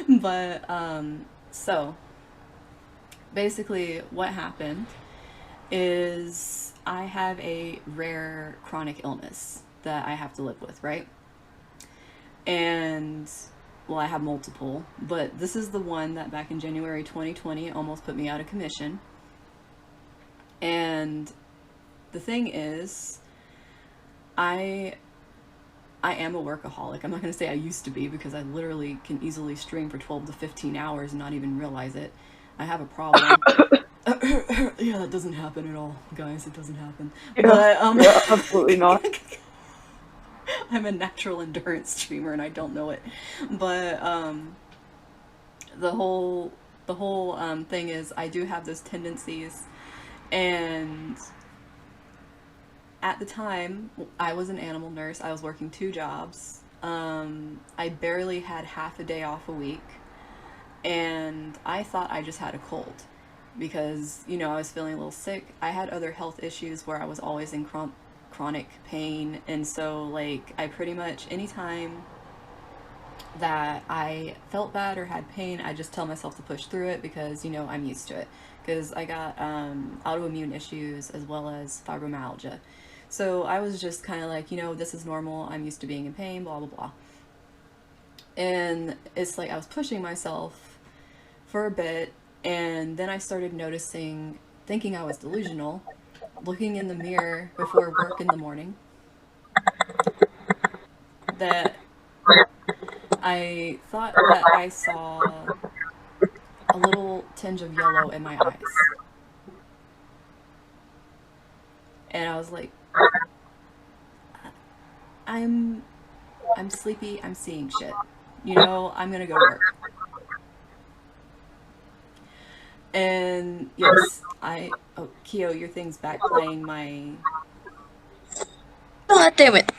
But so basically what happened is I have a rare chronic illness that I have to live with, right? And well, I have multiple, but this is the one that back in January 2020 almost put me out of commission. And the thing is, I I am a workaholic. I'm not going to say I used to be because I literally can easily stream for 12 to 15 hours and not even realize it. I have a problem. Yeah, that doesn't happen at all, guys. It doesn't happen. Yeah, But yeah, absolutely not. I'm a natural endurance streamer and I don't know it. But the whole thing is I do have those tendencies, and at the time I was an animal nurse. I was working two jobs. I barely had half a day off a week, and I thought I just had a cold because I was feeling a little sick. I had other health issues where I was always in chronic pain, and so like I pretty much anytime that I felt bad or had pain, I just tell myself to push through it because I'm used to it because I got autoimmune issues as well as fibromyalgia. So I was just kind of like, this is normal. I'm used to being in pain, blah blah blah. And it's like I was pushing myself for a bit, and then I started noticing, thinking I was delusional, looking in the mirror before work in the morning, that I thought that I saw a little tinge of yellow in my eyes. And I was like, I'm I'm sleepy, I'm seeing shit. I'm gonna go work. And yes, oh, Kyo, your thing's back playing my God damn it.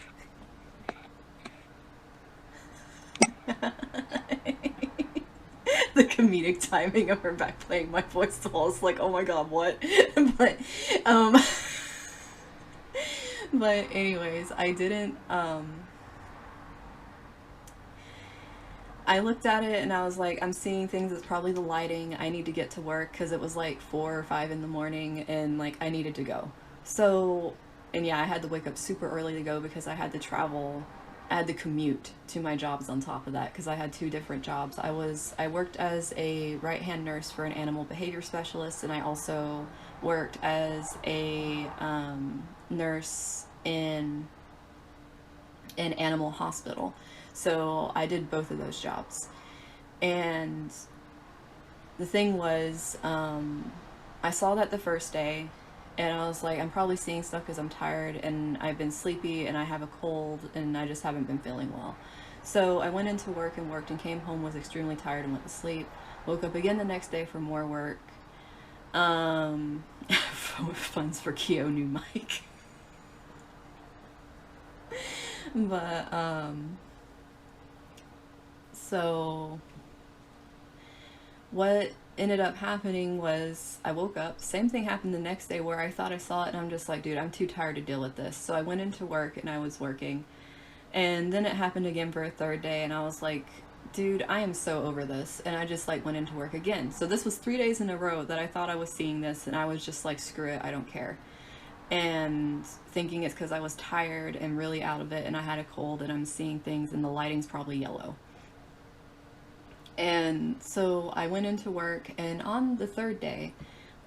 the comedic timing of her back playing my voice to all. It's like, oh my god, what? but um but anyways, I looked at it and I was like, I'm seeing things. It's probably the lighting. I need to get to work because it was like 4 or 5 in the morning and like I needed to go. So, and yeah, I had to wake up super early to go because I had to travel. I had to commute to my jobs on top of that because I had two different jobs. I worked as a right hand nurse for an animal behavior specialist, and I also worked as a nurse in an animal hospital. So I did both of those jobs. And the thing was, I saw that the first day, and I was like, I'm probably seeing stuff because I'm tired and I've been sleepy and I have a cold and I just haven't been feeling well. So I went into work and worked and came home, was extremely tired and went to sleep. Woke up again the next day for more work. Um, funds for Kyo new mic. But so what ended up happening was I woke up. Same thing happened the next day where I thought I saw it, and I'm just like, dude, I'm too tired to deal with this. So I went into work and I was working. And then it happened again for a third day, and I was like, dude, I am so over this. And I just like went into work again. So this was 3 days in a row that I thought I was seeing this, and I was just like, screw it, I don't care. And thinking it's because I was tired and really out of it, and I had a cold, and I'm seeing things, and the lighting's probably yellow. And so I went into work, and on the third day,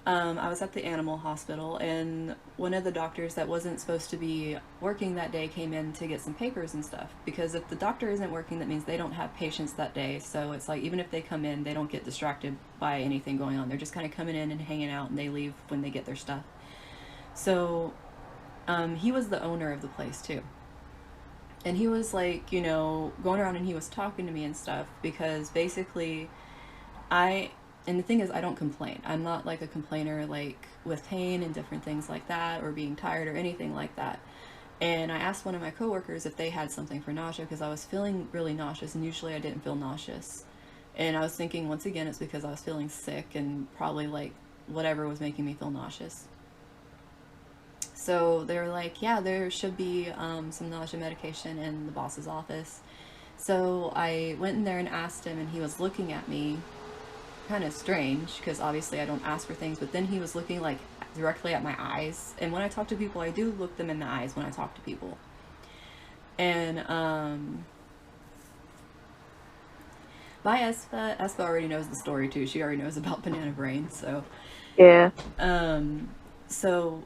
I was at the animal hospital, and one of the doctors that wasn't supposed to be working that day came in to get some papers and stuff. Because if the doctor isn't working, that means they don't have patients that day. So it's like, even if they come in, they don't get distracted by anything going on. They're just kind of coming in and hanging out, and they leave when they get their stuff. So he was the owner of the place too. And he was like, going around and he was talking to me and stuff because basically I, and the thing is, I don't complain. I'm not like a complainer, like with pain and different things like that, or being tired or anything like that. And I asked one of my coworkers if they had something for nausea because I was feeling really nauseous, and usually I didn't feel nauseous. And I was thinking, once again, it's because I was feeling sick and probably like whatever was making me feel nauseous. So they were like, yeah, there should be some nausea medication in the boss's office. So I went in there and asked him, and he was looking at me kind of strange because obviously I don't ask for things, but then he was looking like directly at my eyes. And when I talk to people, I do look them in the eyes when I talk to people. And by Espa already knows the story too. She already knows about banana brain. So Yeah. um, so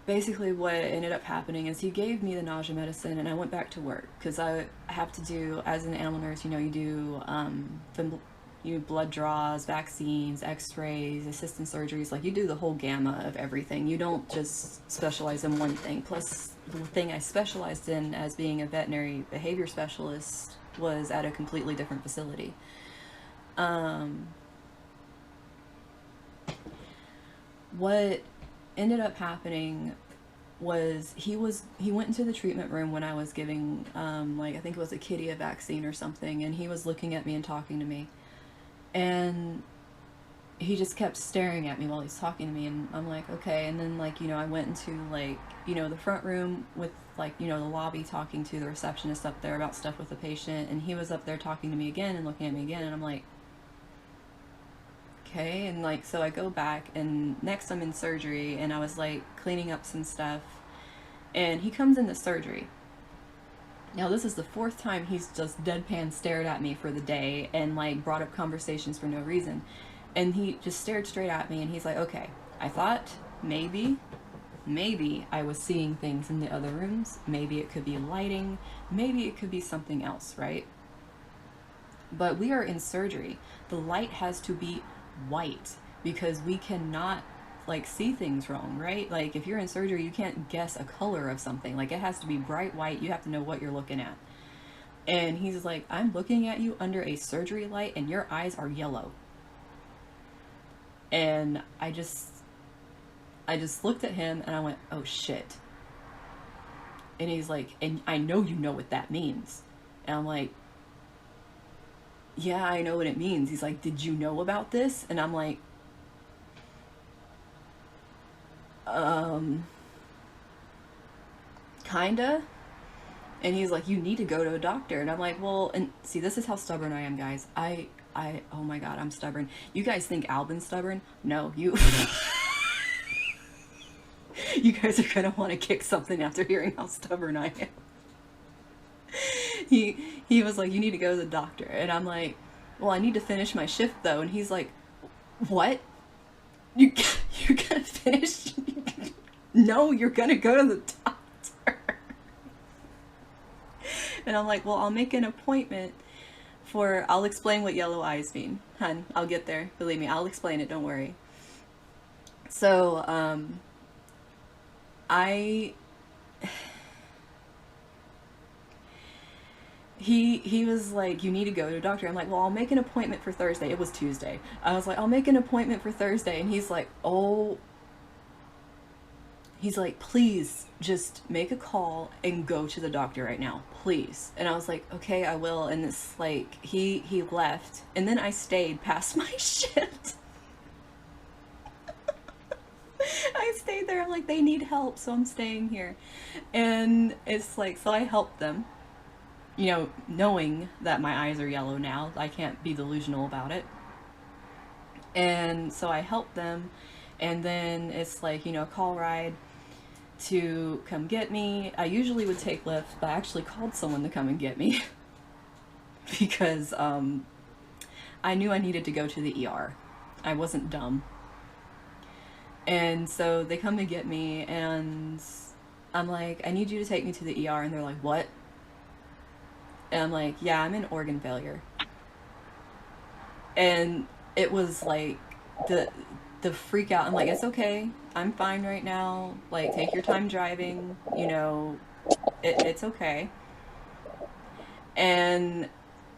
basically what ended up happening is he gave me the nausea medicine and I went back to work because I have to do, as an animal nurse, you know, you do blood draws, vaccines, x-rays, assistant surgeries, like you do the whole gamut of everything. You don't just specialize in one thing. Plus the thing I specialized in as being a veterinary behavior specialist was at a completely different facility. Um, what ended up happening was he went into the treatment room when I was giving like I think it was a kitty a vaccine or something, and he was looking at me and talking to me, and he just kept staring at me while he's talking to me, and I'm like, okay. And then, like, you know, I went into, like, you know, the front room with, like, you know, the lobby, talking to the receptionist up there about stuff with the patient, and he was up there talking to me again and looking at me again, and I'm like, okay. And, like, so I go back, and next I'm in surgery, and I was, like, cleaning up some stuff, and he comes into surgery. Now, this is the fourth time he's just deadpan stared at me for the day and, like, brought up conversations for no reason. And he just stared straight at me, and he's like, okay, I thought maybe I was seeing things in the other rooms. Maybe it could be lighting. Maybe it could be something else, right? But we are in surgery. The light has to be white because we cannot, like, see things wrong, right? Like, if you're in surgery, you can't guess a color of something. Like, it has to be bright white. You have to know what you're looking at. And he's like, I'm looking at you under a surgery light and your eyes are yellow. And I just looked at him and I went, oh shit. And he's like, and I know you know what that means. And I'm like, yeah, I know what it means. He's like, did you know about this? And I'm like, kinda. And he's like, you need to go to a doctor. And I'm like, well, and see, this is how stubborn I am, guys. Oh my God, I'm stubborn. You guys think Albin's stubborn? No, you, you guys are gonna want to kick something after hearing how stubborn I am. He was like, you need to go to the doctor. And I'm like, well, I need to finish my shift though. And he's like, what? You, you're gonna finish? No, you're gonna go to the doctor. And I'm like, well, I'll make an appointment I'll explain what yellow eyes mean. Hun, I'll get there. Believe me, I'll explain it. Don't worry. So, I, he was like, you need to go to a doctor. I'm like, well, I'll make an appointment for Thursday. It was Tuesday. I was like, I'll make an appointment for Thursday. And he's like, oh, he's like, please just make a call and go to the doctor right now, please. And I was like, okay, I will. And it's like, he left, and then I stayed past my shift. I stayed there. I'm like, they need help, so I'm staying here. And it's like, so I helped them, you know, knowing that my eyes are yellow now. I can't be delusional about it. And so I helped them, and then it's like, you know, a call ride to come get me. I usually would take Lyft, but I actually called someone to come and get me because I knew I needed to go to the ER. I wasn't dumb. And so they come to get me, and I'm like, I need you to take me to the ER. And they're like, what? And I'm like, yeah, I'm in organ failure. And it was like the freak out. I'm like, it's okay. I'm fine right now. Like, take your time driving. You know, it's okay. And,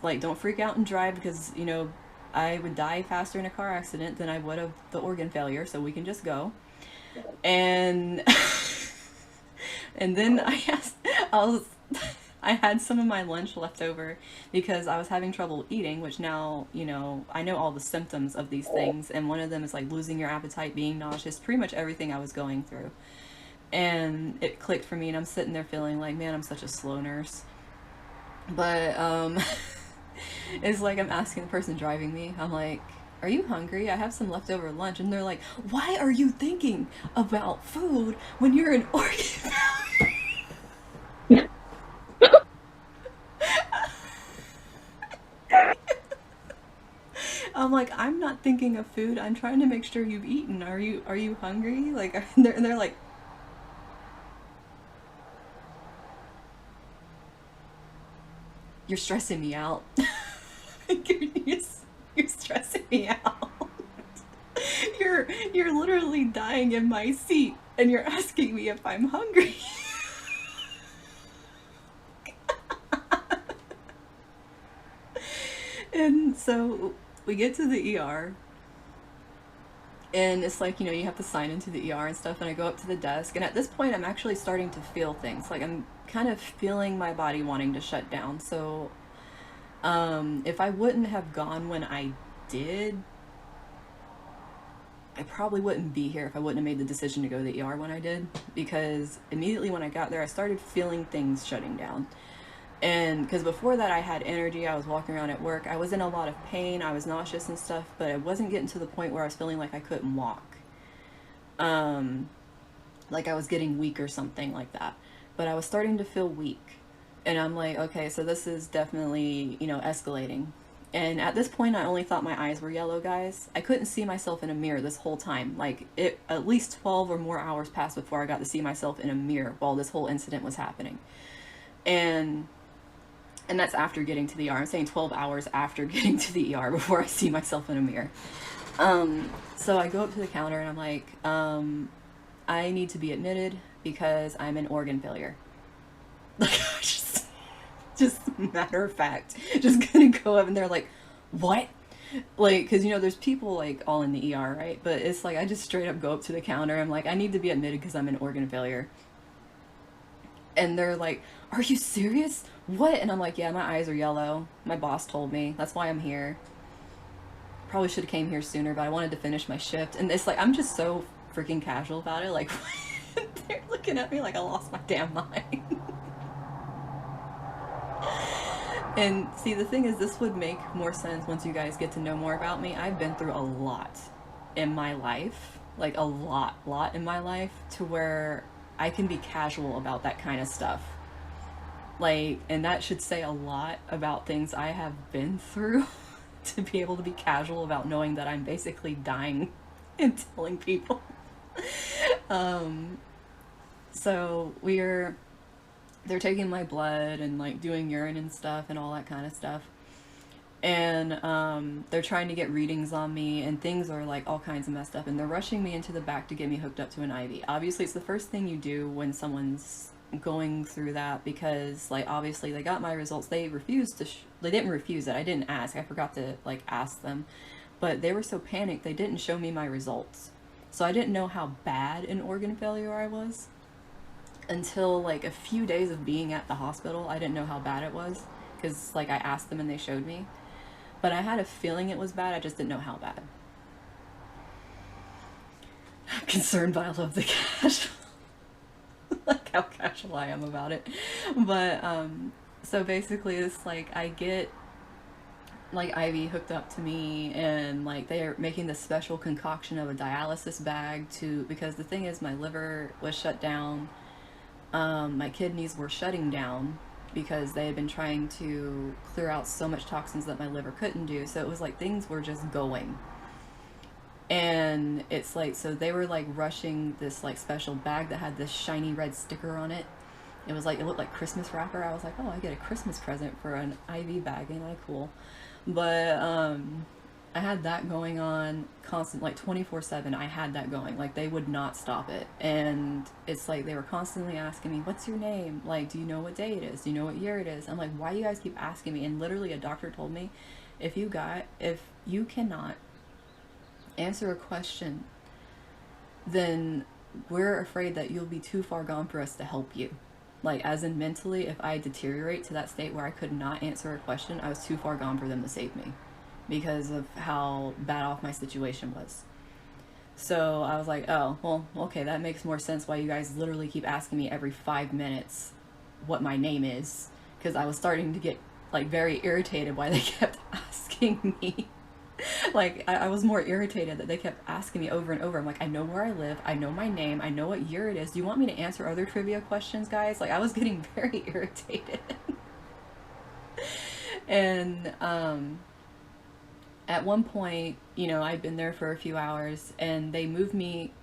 like, don't freak out and drive because, you know, I would die faster in a car accident than I would of the organ failure, so we can just go. And and then I had some of my lunch left over because I was having trouble eating, which now, you know, I know all the symptoms of these things, and one of them is like losing your appetite, being nauseous, pretty much everything I was going through. And it clicked for me, and I'm sitting there feeling like, man, I'm such a slow nurse. But it's like I'm asking the person driving me, I'm like, are you hungry? I have some leftover lunch. And they're like, why are you thinking about food when you're an organ? I'm like, I'm not thinking of food. I'm trying to make sure you've eaten. Are you hungry? Like, they're like, you're stressing me out. you're, you're stressing me out. You're literally dying in my seat, and you're asking me if I'm hungry. And so we get to the ER, and it's like, you have to sign into the ER and stuff. And I go up to the desk, and at this point, I'm actually starting to feel things. Like, I'm kind of feeling my body wanting to shut down. So if I wouldn't have gone when I did, I probably wouldn't be here if I wouldn't have made the decision to go to the ER when I did, because immediately when I got there, I started feeling things shutting down. And because before that, I had energy, I was walking around at work, I was in a lot of pain, I was nauseous and stuff, but I wasn't getting to the point where I was feeling like I couldn't walk. Um, like I was getting weak or something like that. But I was starting to feel weak. And I'm like, okay, so this is definitely, escalating. And at this point, I only thought my eyes were yellow, guys. I couldn't see myself in a mirror this whole time. Like, it at least 12 or more hours passed before I got to see myself in a mirror while this whole incident was happening. And and that's after getting to the ER. I'm saying 12 hours after getting to the ER before I see myself in a mirror. So I go up to the counter and I'm like, I need to be admitted because I'm an organ failure. Like, just matter of fact, just gonna go up and they're like, what? Like, because there's people like all in the ER, right? But it's like I just straight up go up to the counter. I'm like, I need to be admitted because I'm an organ failure. And they're like, are you serious? What? And I'm like, yeah, my eyes are yellow. My boss told me. That's why I'm here. Probably should have came here sooner, but I wanted to finish my shift. And it's like, I'm just so freaking casual about it. Like, they're looking at me like I lost my damn mind. And see, the thing is, this would make more sense once you guys get to know more about me. I've been through a lot in my life, like a lot in my life, to where I can be casual about that kind of stuff. Like, and that should say a lot about things I have been through to be able to be casual about knowing that I'm basically dying and telling people. Um, so they're taking my blood and like doing urine and stuff and all that kind of stuff. And they're trying to get readings on me, and things are like all kinds of messed up, and they're rushing me into the back to get me hooked up to an IV. Obviously, it's the first thing you do when someone's going through that, because like obviously they got my results. They refused to they didn't refuse it. I didn't ask. I forgot to like ask them. But they were so panicked they didn't show me my results. So I didn't know how bad an organ failure I was until like a few days of being at the hospital. I didn't know how bad it was because like I asked them and they showed me. But I had a feeling it was bad, I just didn't know how bad. I'm concerned, but I love the cash. Like how casual I am about it. But so basically it's like I get like IV hooked up to me, and like they're making this special concoction of a dialysis bag to, because the thing is my liver was shut down, my kidneys were shutting down because they had been trying to clear out so much toxins that my liver couldn't do. So it was like things were just going. And it's like, so they were like rushing this like special bag that had this shiny red sticker on it. It was like, it looked like Christmas wrapper. I was like, oh, I get a Christmas present for an IV bag, ain't that cool? But I had that going on constant, like 24/7. I had that going, like they would not stop it. And it's like they were constantly asking me, what's your name? Like, do you know what day it is? Do you know what year it is? I'm like, why do you guys keep asking me? And literally a doctor told me, if you cannot answer a question, then we're afraid that you'll be too far gone for us to help you. Like, as in mentally, if I deteriorate to that state where I could not answer a question, I was too far gone for them to save me because of how bad off my situation was. So I was like, oh, well, okay, that makes more sense why you guys literally keep asking me every 5 minutes what my name is, because I was starting to get like very irritated why they kept asking me. Like I was more irritated that they kept asking me over and over. I'm like, I know where I live, I know my name, I know what year it is. Do you want me to answer other trivia questions, guys? Like I was getting very irritated. And at one point, you know, I'd been there for a few hours and they moved me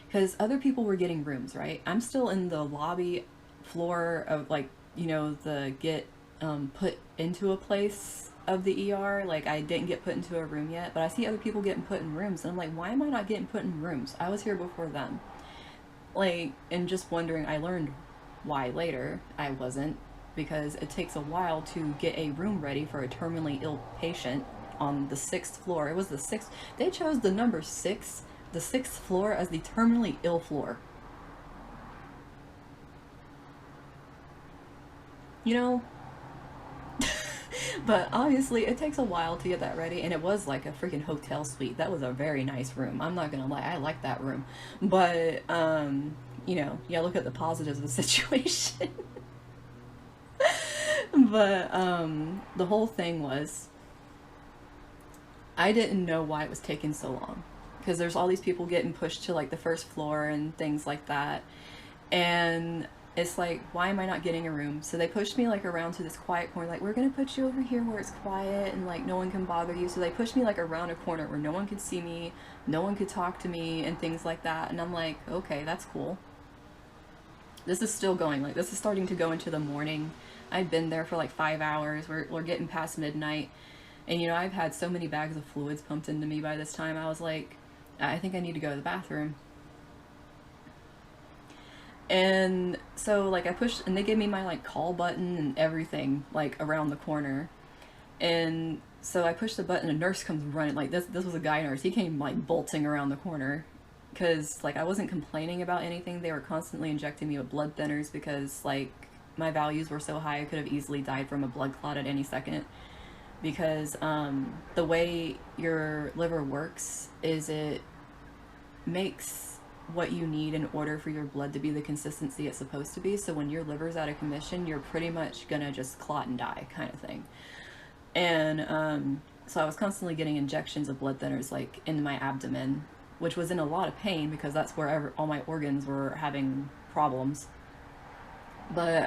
because other people were getting rooms, right? I'm still in the lobby floor of like, you know, the get put into a place of the ER. Like I didn't get put into a room yet, but I see other people getting put in rooms and I'm like, why am I not getting put in rooms? I was here before them. Like, and just wondering, I learned why later I wasn't, because it takes a while to get a room ready for a terminally ill patient on the 6th floor. It was the 6th. They chose the number 6, the 6th floor, as the terminally ill floor. You know, but obviously it takes a while to get that ready, and it was like a freaking hotel suite. That was a very nice room. I'm not gonna lie, I like that room. But you know, yeah, look at the positives of the situation. But the whole thing was, I didn't know why it was taking so long, because there's all these people getting pushed to like the first floor and things like that, and it's like, why am I not getting a room? So they pushed me like around to this quiet corner, like, we're gonna put you over here where it's quiet and like no one can bother you. So they pushed me like around a corner where no one could see me, no one could talk to me and things like that. And I'm like, okay, that's cool. This is still going, like this is starting to go into the morning. I've been there for like 5 hours. We're getting past midnight. And you know, I've had so many bags of fluids pumped into me by this time. I was like, I think I need to go to the bathroom. And so like I pushed, and they gave me my like call button and everything like around the corner. And so I pushed the button, a nurse comes running, like this was a guy nurse. He came like bolting around the corner because like I wasn't complaining about anything. They were constantly injecting me with blood thinners because like my values were so high I could have easily died from a blood clot at any second. Because the way your liver works is it makes what you need in order for your blood to be the consistency it's supposed to be. So when your liver's out of commission, you're pretty much gonna just clot and die, kind of thing. And so I was constantly getting injections of blood thinners like in my abdomen, which was in a lot of pain because that's where all my organs were having problems. But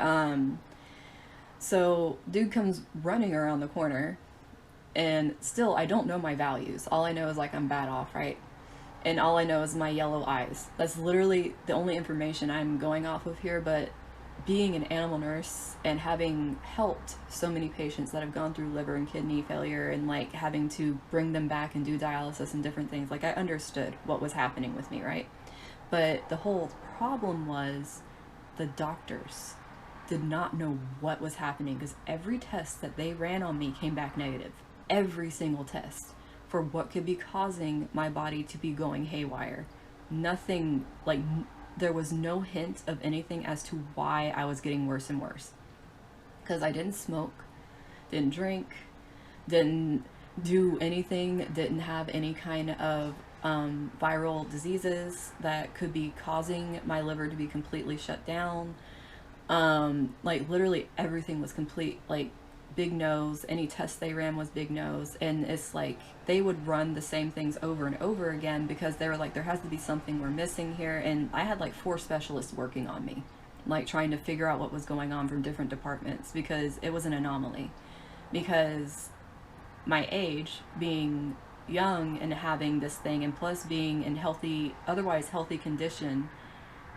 so dude comes running around the corner, and still I don't know my values. All I know is like I'm bad off, right? And all I know is my yellow eyes. That's literally the only information I'm going off of here. But being an animal nurse and having helped so many patients that have gone through liver and kidney failure and like having to bring them back and do dialysis and different things, like I understood what was happening with me, right? But the whole problem was the doctors did not know what was happening because every test that they ran on me came back negative. Every single test for what could be causing my body to be going haywire. Nothing, like there was no hint of anything as to why I was getting worse and worse. Because I didn't smoke, didn't drink, didn't do anything, didn't have any kind of viral diseases that could be causing my liver to be completely shut down. Like literally everything was complete, like big no's. Any test they ran was big no's. And it's like they would run the same things over and over again because they were like, there has to be something we're missing here. And I had like 4 specialists working on me, like trying to figure out what was going on from different departments because it was an anomaly. Because my age, being young and having this thing, and plus being in healthy, otherwise healthy condition,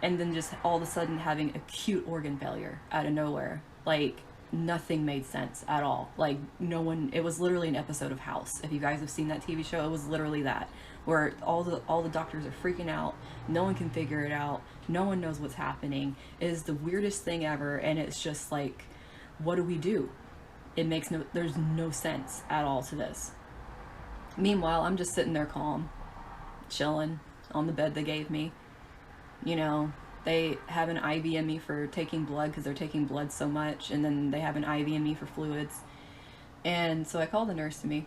and then just all of a sudden having acute organ failure out of nowhere, like nothing made sense at all. Like no one, it was literally an episode of House. If you guys have seen that TV show, it was literally that, where all the doctors are freaking out, no one can figure it out, no one knows what's happening. It is the weirdest thing ever, and it's just like, what do we do? It makes there's no sense at all to this. Meanwhile, I'm just sitting there calm, chilling on the bed they gave me. You know, they have an IV in me for taking blood because they're taking blood so much, and then they have an IV in me for fluids. And so I call the nurse to me,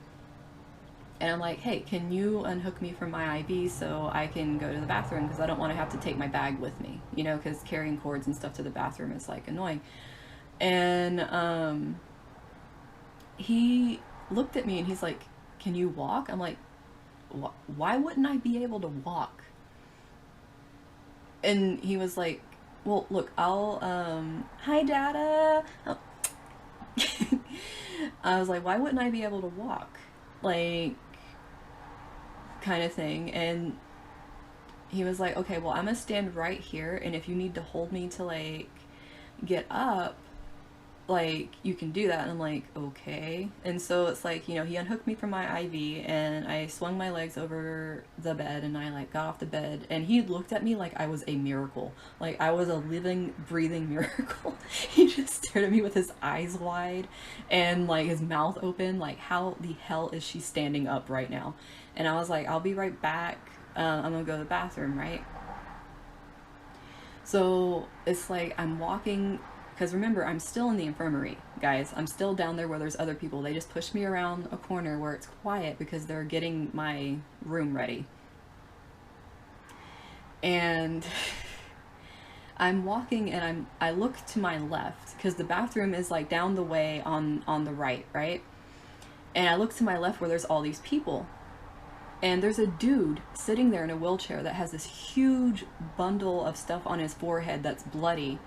and I'm like, hey, can you unhook me from my IV so I can go to the bathroom, because I don't want to have to take my bag with me, you know, because carrying cords and stuff to the bathroom is like annoying. And he looked at me and he's like, "Can you walk?" I'm like, "Why wouldn't I be able to walk?" And he was like, "Well, look, I'll hi Dada." Oh. I was like, "Why wouldn't I be able to walk?" Like, kind of thing. And he was like, "Okay, well, I'm gonna stand right here, and if you need to hold me to like get up, like you can do that." And I'm like, "Okay." And so it's like, he unhooked me from my IV, and I swung my legs over the bed, and I like got off the bed, and he looked at me like I was a miracle, like I was a living breathing miracle. He just stared at me with his eyes wide and like his mouth open, like, how the hell is she standing up right now? And I was like, "I'll be right back. I'm gonna go to the bathroom," right? So it's like I'm walking, because remember, I'm still in the infirmary, guys. I'm still down there where there's other people. They just pushed me around a corner where it's quiet because they're getting my room ready. And I'm walking, and I look to my left because the bathroom is like down the way on the right, right? And I look to my left where there's all these people. And there's a dude sitting there in a wheelchair that has this huge bundle of stuff on his forehead that's bloody,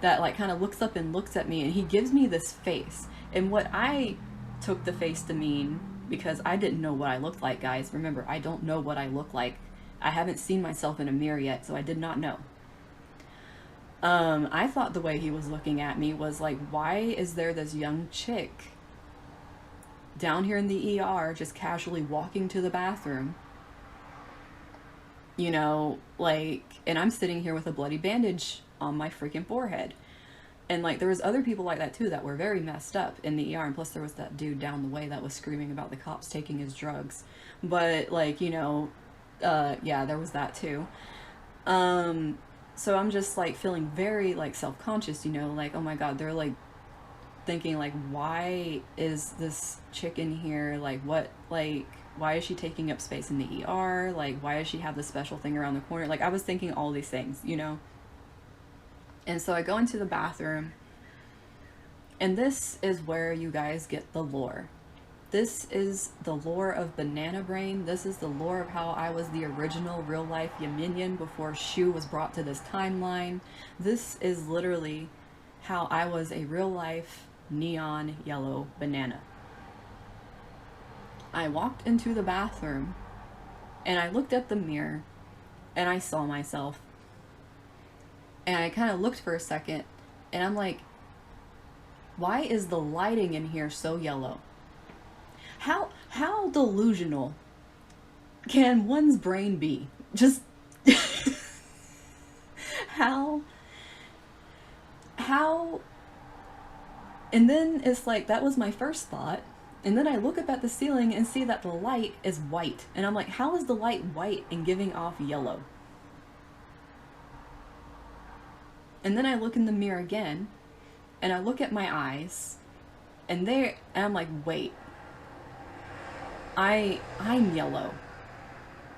that like kind of looks up and looks at me, and he gives me this face. And what I took the face to mean, because I didn't know what I looked like, guys. Remember, I don't know what I look like. I haven't seen myself in a mirror yet, so I did not know. I thought the way he was looking at me was like, why is there this young chick down here in the ER just casually walking to the bathroom? Like, and I'm sitting here with a bloody bandage on my freaking forehead. And like there was other people like that too that were very messed up in the ER, and plus there was that dude down the way that was screaming about the cops taking his drugs. But like, yeah, there was that too. So I'm just like feeling very like self-conscious, like, oh my god, they're like thinking like, why is this chick in here, like what, like why is she taking up space in the ER, like why does she have this special thing around the corner? Like I was thinking all these things. And so I go into the bathroom, and this is where you guys get the lore. This is the lore of Banana Brain. This is the lore of how I was the original real life Yaminian before Shu was brought to this timeline. This is literally how I was a real life neon yellow banana. I walked into the bathroom, and I looked at the mirror, and I saw myself. And I kind of looked for a second, and I'm like, why is the lighting in here so yellow? How delusional can one's brain be? Just how and then it's like, that was my first thought. And then I look up at the ceiling and see that the light is white. And I'm like, how is the light white and giving off yellow? And then I look in the mirror again, and I look at my eyes, and I'm like, wait, I'm yellow.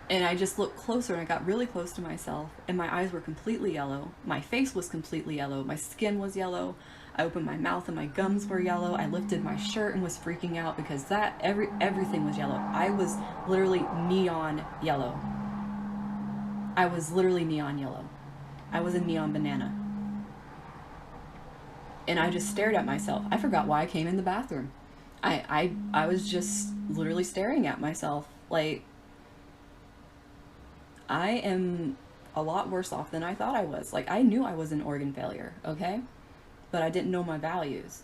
And I just looked closer, and I got really close to myself, and my eyes were completely yellow. My face was completely yellow. My skin was yellow. I opened my mouth and my gums were yellow. I lifted my shirt and was freaking out because everything was yellow. I was literally neon yellow. I was literally neon yellow. I was a neon banana. And I just stared at myself. I forgot why I came in the bathroom. I was just literally staring at myself. Like, I am a lot worse off than I thought I was. Like, I knew I was an organ failure, okay? But I didn't know my values.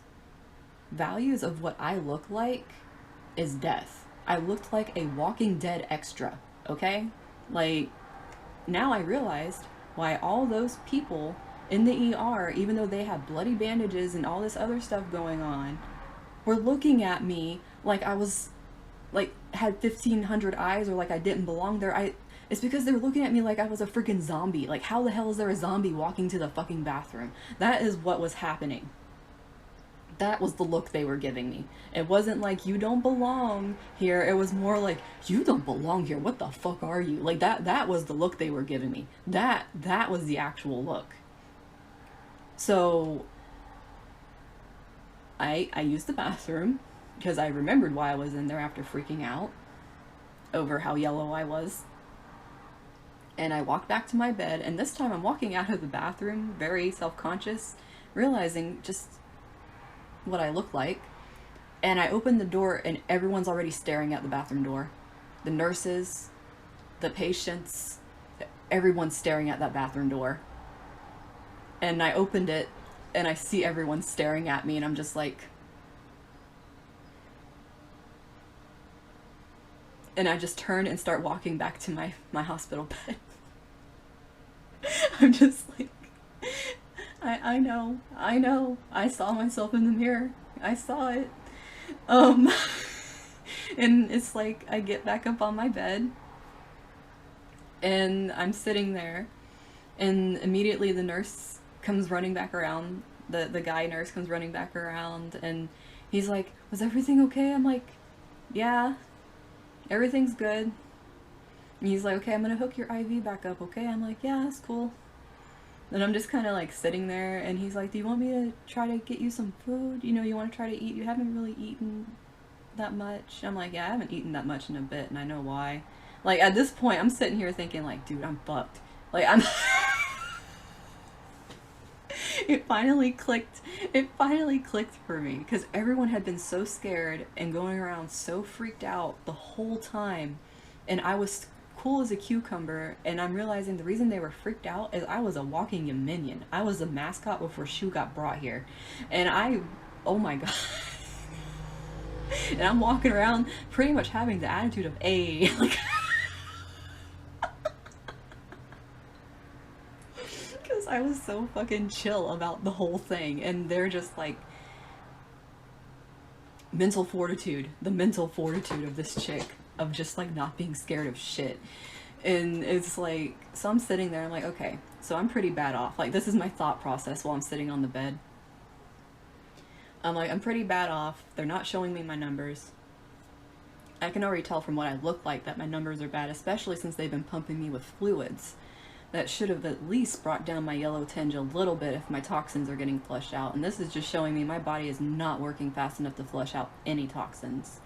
Values of what I look like is death. I looked like a Walking Dead extra, okay? Like, now I realized why all those people in the ER, even though they had bloody bandages and all this other stuff going on, were looking at me like I was, like, had 1,500 eyes, or like I didn't belong there. It's because they were looking at me like I was a freaking zombie. Like, how the hell is there a zombie walking to the fucking bathroom? That is what was happening. That was the look they were giving me. It wasn't like, you don't belong here. It was more like, you don't belong here. What the fuck are you? Like, that was the look they were giving me. That was the actual look. So I used the bathroom because I remembered why I was in there after freaking out over how yellow I was. And I walked back to my bed, and this time I'm walking out of the bathroom very self-conscious, realizing just what I look like. And I open the door, and everyone's already staring at the bathroom door. The nurses, the patients, everyone's staring at that bathroom door. And I opened it, and I see everyone staring at me, and I'm just like... And I just turn and start walking back to my hospital bed. I'm just like... I know. I saw myself in the mirror. I saw it. And it's like, I get back up on my bed, and I'm sitting there, and immediately the nurse comes running back around, the guy nurse comes running back around, and he's like, was everything okay? I'm like, yeah, everything's good. And he's like, okay, I'm gonna hook your IV back up, okay? I'm like, yeah, that's cool. And I'm just kind of like sitting there, and he's like, do you want me to try to get you some food? You know, you want to try to eat? You haven't really eaten that much. I'm like, yeah, I haven't eaten that much in a bit, and I know why. Like, at this point, I'm sitting here thinking, like, dude, I'm fucked. Like, I'm... It finally clicked for me, because everyone had been so scared and going around so freaked out the whole time, and I was cool as a cucumber, and I'm realizing the reason they were freaked out is I was a walking minion. I was a mascot before Shu got brought here, and oh my god. And I'm walking around pretty much having the attitude of a like, because I was so fucking chill about the whole thing, and they're just like, the mental fortitude of this chick, of just like not being scared of shit. And it's like, so I'm sitting there, I'm like, okay, so I'm pretty bad off. Like, this is my thought process while I'm sitting on the bed. I'm like, I'm pretty bad off. They're not showing me my numbers. I can already tell from what I look like that my numbers are bad, especially since they've been pumping me with fluids. That should have at least brought down my yellow tinge a little bit if my toxins are getting flushed out. And this is just showing me my body is not working fast enough to flush out any toxins.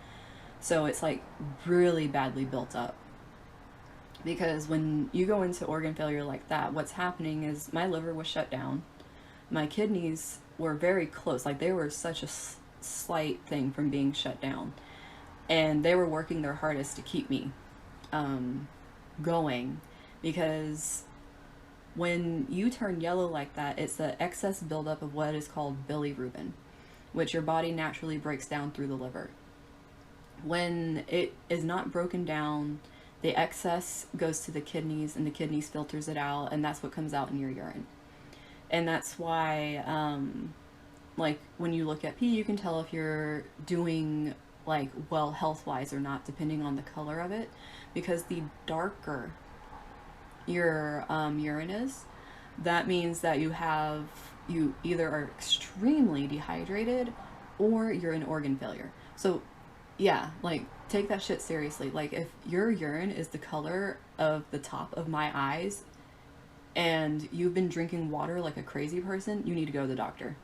So it's like really badly built up. Because when you go into organ failure like that, what's happening is my liver was shut down. My kidneys were very close. Like, they were such a slight thing from being shut down. And they were working their hardest to keep me going. Because when you turn yellow like that, it's the excess buildup of what is called bilirubin, which your body naturally breaks down through the liver. When it is not broken down, the excess goes to the kidneys, and the kidneys filters it out, and that's what comes out in your urine. And that's why, like, when you look at pee, you can tell if you're doing, like, well health-wise or not, depending on the color of it, because the darker your urine is, that means that you either are extremely dehydrated or you're in organ failure. So yeah, like, take that shit seriously. Like, if your urine is the color of the top of my eyes and you've been drinking water like a crazy person, you need to go to the doctor.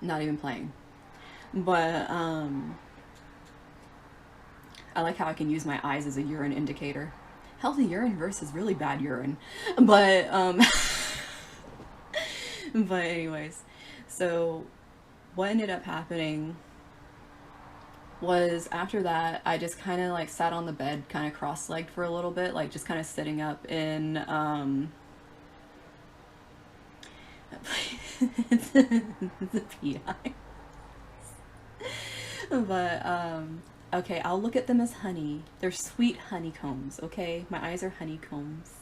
Not even playing. But I like how I can use my eyes as a urine indicator. Healthy urine versus really bad urine. But but anyways, so what ended up happening was, after that, I just kind of like sat on the bed, kind of cross-legged for a little bit, like just kind of sitting up in the PI. But okay, I'll look at them as honey. They're sweet honeycombs, okay? My eyes are honeycombs.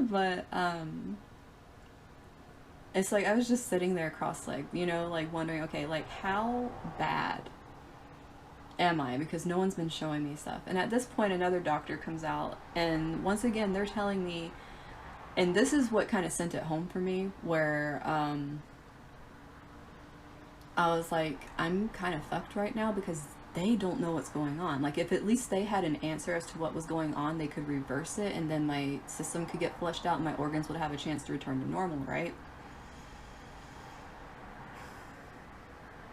But it's like I was just sitting there cross-legged, you know, like wondering, okay, like, how bad am I? Because no one's been showing me stuff. And at this point, another doctor comes out, and once again, they're telling me, and this is what kind of sent it home for me, where I was like, I'm kind of fucked right now, because they don't know what's going on. Like, if at least they had an answer as to what was going on, they could reverse it, and then my system could get flushed out and my organs would have a chance to return to normal, right?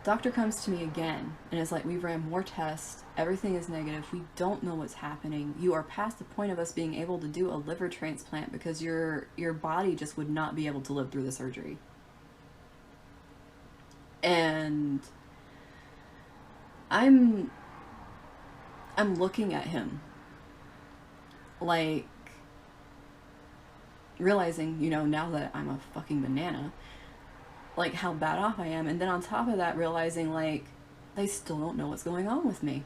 Doctor comes to me again and is like, we've ran more tests, everything is negative, we don't know what's happening, you are past the point of us being able to do a liver transplant because your body just would not be able to live through the surgery. And I'm looking at him, like, realizing, you know, now that I'm a fucking banana, like, how bad off I am. And then on top of that, realizing, like, they still don't know what's going on with me.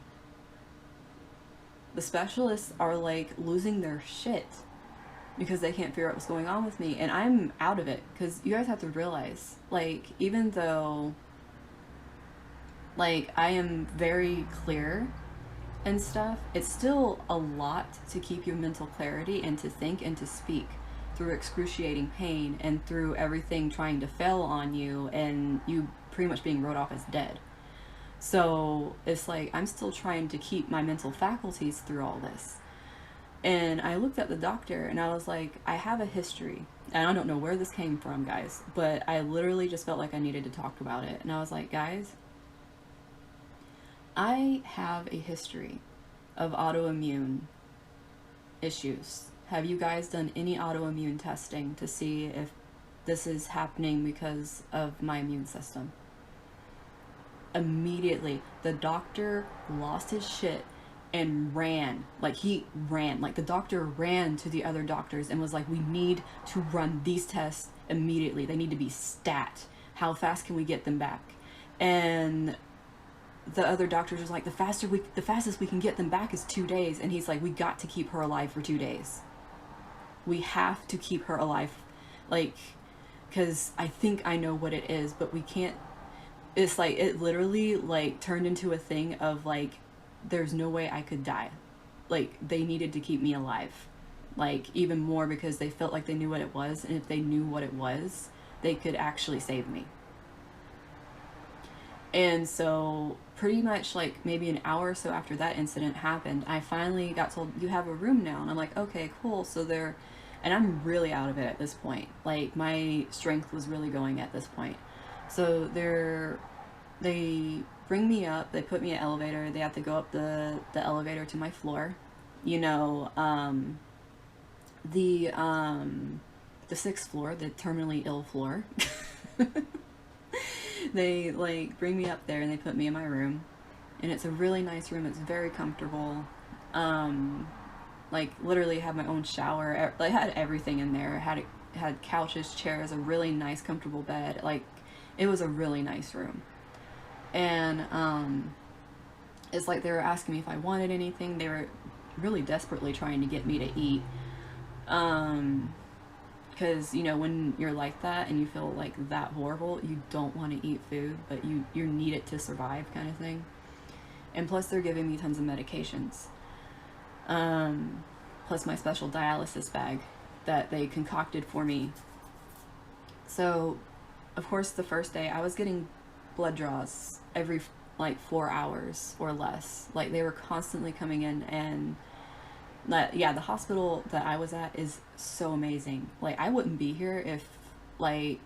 The specialists are, like, losing their shit because they can't figure out what's going on with me. And I'm out of it, because you guys have to realize, like, even though, like, I am very clear and stuff, it's still a lot to keep your mental clarity and to think and to speak through excruciating pain and through everything trying to fail on you and you pretty much being wrote off as dead. So it's like I'm still trying to keep my mental faculties through all this. And I looked at the doctor and I was like, I have a history. And I don't know where this came from, guys, but I literally just felt like I needed to talk about it. And I was like, guys, I have a history of autoimmune issues. Have you guys done any autoimmune testing to see if this is happening because of my immune system? Immediately, the doctor lost his shit and ran. Like, he ran. Like, the doctor ran to the other doctors and was like, we need to run these tests immediately. They need to be stat. How fast can we get them back? And the other doctors was like, the fastest we can get them back is 2 days. And he's like, we got to keep her alive for 2 days. We have to keep her alive, like, because I think I know what it is, but we can't. It's like, it literally, like, turned into a thing of, like, there's no way I could die. Like, they needed to keep me alive, like, even more because they felt like they knew what it was, and if they knew what it was, they could actually save me. And so pretty much, like, maybe an hour or so after that incident happened, I finally got told, you have a room now. And I'm like, okay, cool. So they're, and I'm really out of it at this point. Like, my strength was really going at this point. So they bring me up, they put me in an elevator, they have to go up the elevator to my floor. You know, the 6th floor, the terminally ill floor. They, like, bring me up there and they put me in my room, and it's a really nice room. It's very comfortable. Like, literally had my own shower. I had everything in there. Had couches, chairs, a really nice comfortable bed. Like, it was a really nice room. And it's like they were asking me if I wanted anything. They were really desperately trying to get me to eat. Because, you know, when you're like that and you feel like that horrible, you don't want to eat food, but you need it to survive, kind of thing. And plus they're giving me tons of medications. Plus my special dialysis bag that they concocted for me. So, of course, the first day I was getting blood draws every, like, 4 hours or less. Like, they were constantly coming in. And yeah, the hospital that I was at is so amazing. Like, I wouldn't be here if, like,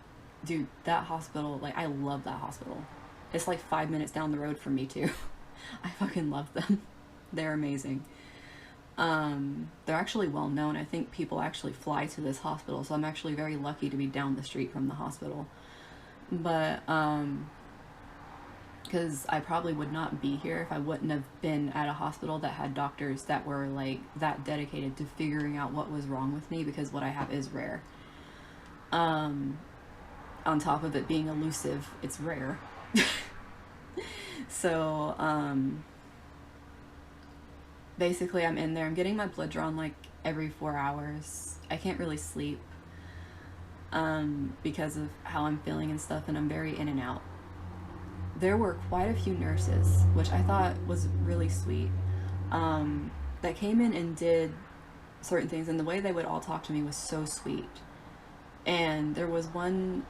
dude, that hospital, like, I love that hospital. It's like 5 minutes down the road from me too. I fucking love them. They're amazing. They're actually well known. I think people actually fly to this hospital, so I'm actually very lucky to be down the street from the hospital. But because I probably would not be here if I wouldn't have been at a hospital that had doctors that were, like, that dedicated to figuring out what was wrong with me, because what I have is rare. On top of it being elusive, it's rare. So, basically I'm in there, I'm getting my blood drawn, like, every 4 hours. I can't really sleep, because of how I'm feeling and stuff, and I'm very in and out. There were quite a few nurses, which I thought was really sweet, that came in and did certain things, and the way they would all talk to me was so sweet. And there was one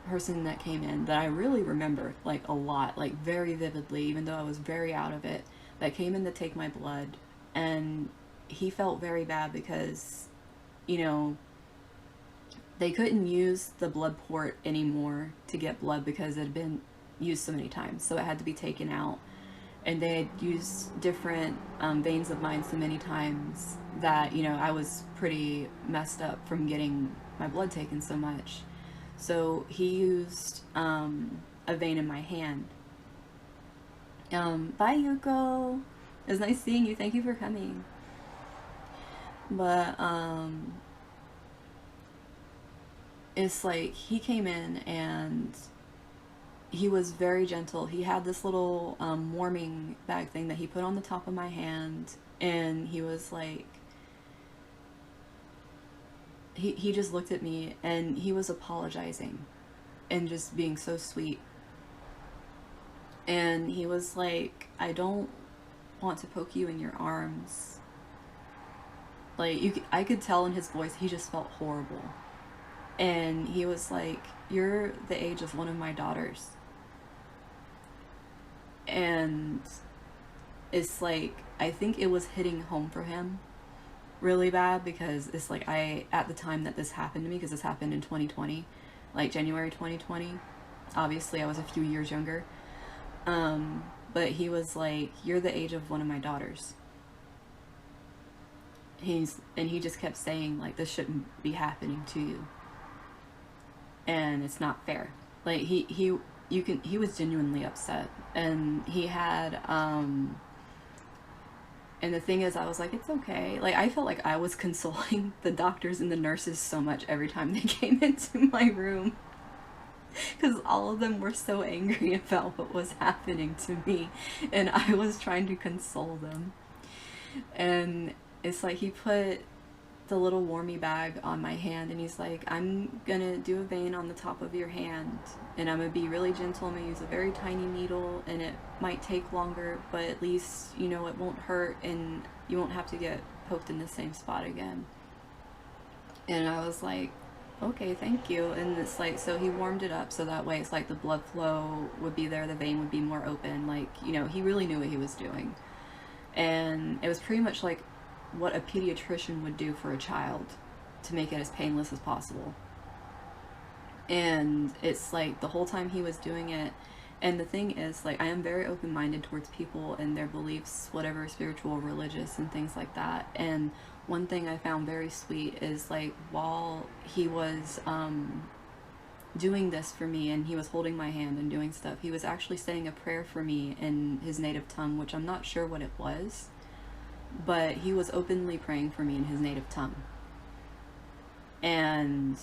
person that came in that I really remember, like, a lot, like, very vividly, even though I was very out of it, that came in to take my blood. And he felt very bad because, you know, they couldn't use the blood port anymore to get blood because it had been used so many times. So it had to be taken out. And they had used different veins of mine so many times that, you know, I was pretty messed up from getting my blood taken so much. So he used a vein in my hand. Bye, Yuko. It was nice seeing you. Thank you for coming. But it's like he came in and he was very gentle. He had this little warming bag thing that he put on the top of my hand, and he was like, he just looked at me and he was apologizing and just being so sweet. And he was like, I don't want to poke you in your arms. Like, I could tell in his voice he just felt horrible. And he was like, you're the age of one of my daughters. And it's like, I think it was hitting home for him really bad, because it's like, at the time that this happened to me, because this happened in 2020, like January 2020, obviously I was a few years younger, but he was like, you're the age of one of my daughters. He just kept saying, like, this shouldn't be happening to you, and it's not fair. Like, he was genuinely upset, and he had and the thing is, I was like, it's okay. Like, I felt like I was consoling the doctors and the nurses so much every time they came into my room, because all of them were so angry about what was happening to me, and I was trying to console them. And it's like, he put the little warmy bag on my hand, and he's like, I'm gonna do a vein on the top of your hand, and I'm gonna be really gentle. I'm gonna use a very tiny needle, and it might take longer, but at least, you know, it won't hurt and you won't have to get poked in the same spot again. And I was like, okay, thank you. And it's like, so he warmed it up so that way it's like the blood flow would be there, the vein would be more open, like, you know, he really knew what he was doing. And it was pretty much like what a pediatrician would do for a child to make it as painless as possible. And it's like, the whole time he was doing it, and the thing is, like, I am very open-minded towards people and their beliefs, whatever, spiritual, religious, and things like that. And one thing I found very sweet is, like, while he was doing this for me, and he was holding my hand and doing stuff, he was actually saying a prayer for me in his native tongue, which I'm not sure what it was, but he was openly praying for me in his native tongue. And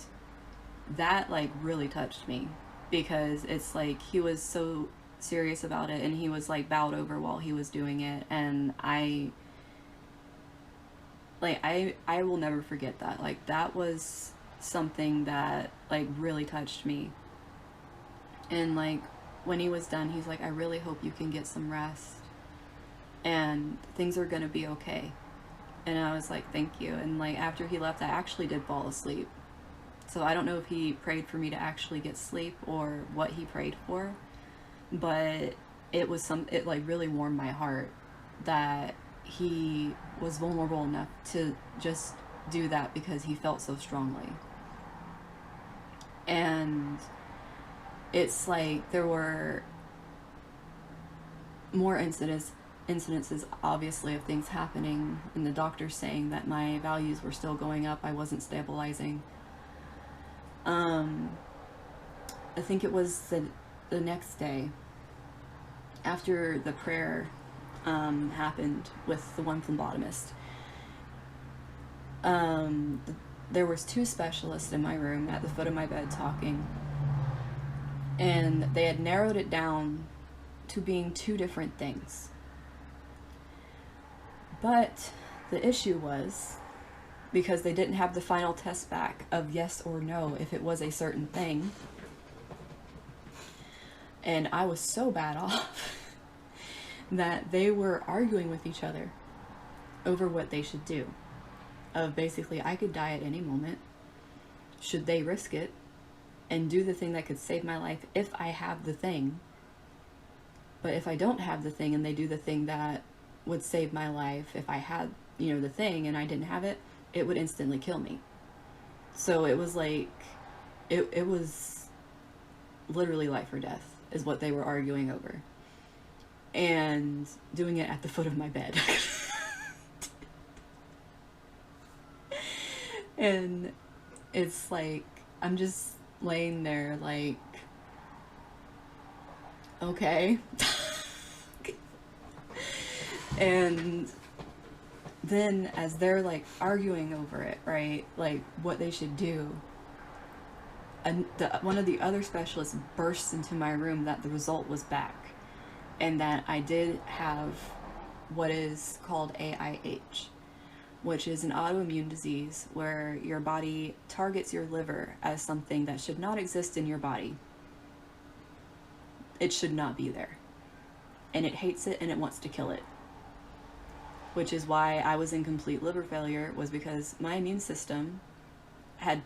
that, like, really touched me, because it's like, he was so serious about it, and he was like bowed over while he was doing it. And I will never forget that. Like, that was something that, like, really touched me. And, like, when he was done, he's like, I really hope you can get some rest, and things are gonna be okay. And I was like, thank you. And, like, after he left, I actually did fall asleep. So I don't know if he prayed for me to actually get sleep or what he prayed for, but it like really warmed my heart that he was vulnerable enough to just do that because he felt so strongly. And it's like, there were more incidences, obviously, of things happening, and the doctor saying that my values were still going up, I wasn't stabilizing. I think it was the next day after the prayer happened with the one phlebotomist. There was 2 specialists in my room at the foot of my bed talking, and they had narrowed it down to being 2 different things. But the issue was, because they didn't have the final test back of yes or no if it was a certain thing, and I was so bad off that they were arguing with each other over what they should do. Of basically, I could die at any moment. Should they risk it? and do the thing that could save my life if I have the thing. But if I don't have the thing and they do the thing that would save my life, if I had, the thing and I didn't have it, it would instantly kill me. So it was like, it was literally life or death is what they were arguing over. And doing it at the foot of my bed. And it's like, I'm just laying there like, okay. And then as they're like arguing over it, right, like what they should do, and one of the other specialists bursts into my room that the result was back and that I did have what is called AIH, which is an autoimmune disease where your body targets your liver as something that should not exist in your body. It should not be there. And it hates it and it wants to kill it. Which is why I was in complete liver failure, was because my immune system had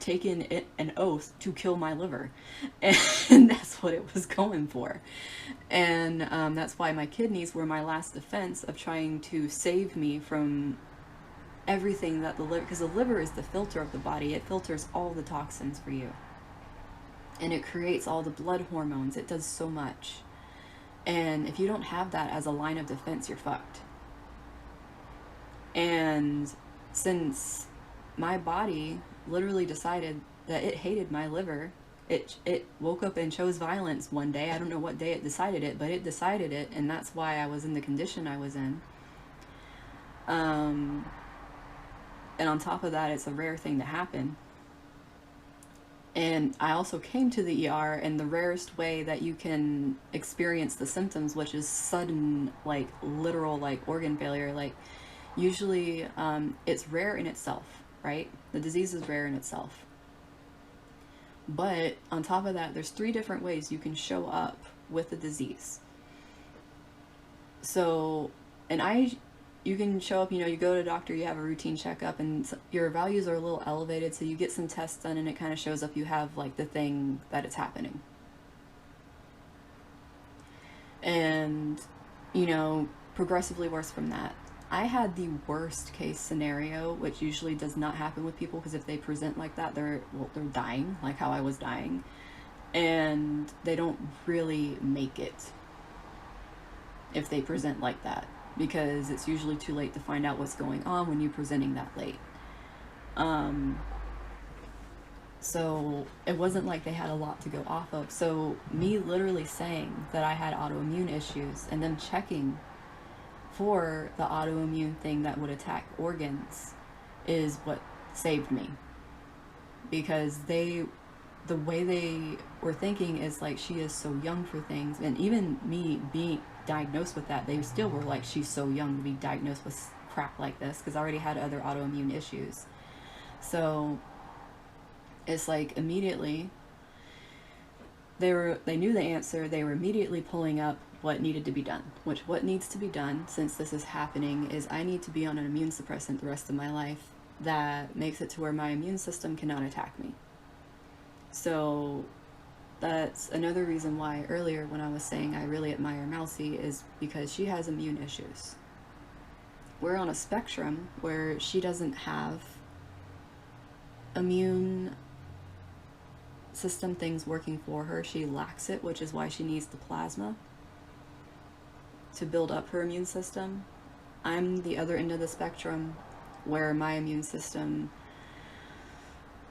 taken an oath to kill my liver. And that's what it was going for. And that's why my kidneys were my last defense of trying to save me from everything that the liver, because the liver is the filter of the body. It filters all the toxins for you. And it creates all the blood hormones. It does so much. And if you don't have that as a line of defense, you're fucked. And since my body literally decided that it hated my liver, it woke up and chose violence one day. I don't know what day it decided it, but it decided it, and that's why I was in the condition I was in. And on top of that, it's a rare thing to happen. And I also came to the ER in the rarest way that you can experience the symptoms, which is sudden, like literal, like organ failure. Like usually it's rare in itself, right? The disease is rare in itself. But on top of that, there's 3 different ways you can show up with the disease. So, you can show up, you go to a doctor, you have a routine checkup, and your values are a little elevated, so you get some tests done and it kind of shows up you have like the thing that it's happening. And, progressively worse from that. I had the worst case scenario, which usually does not happen with people, because if they present like that, they're dying, like how I was dying, and they don't really make it if they present like that, because it's usually too late to find out what's going on when you're presenting that late. So it wasn't like they had a lot to go off of. So me literally saying that I had autoimmune issues and then checking for the autoimmune thing that would attack organs is what saved me. Because the way they were thinking is like, she is so young for things. And even me being diagnosed with that, they still were like, she's so young to be diagnosed with crap like this, because I already had other autoimmune issues. So it's like immediately they knew the answer. They were immediately pulling up what needed to be done, what needs to be done since this is happening is I need to be on an immune suppressant the rest of my life that makes it to where my immune system cannot attack me. So that's another reason why earlier when I was saying I really admire Mousy, is because she has immune issues. We're on a spectrum where she doesn't have immune system things working for her. She lacks it, which is why she needs the plasma to build up her immune system. I'm the other end of the spectrum where my immune system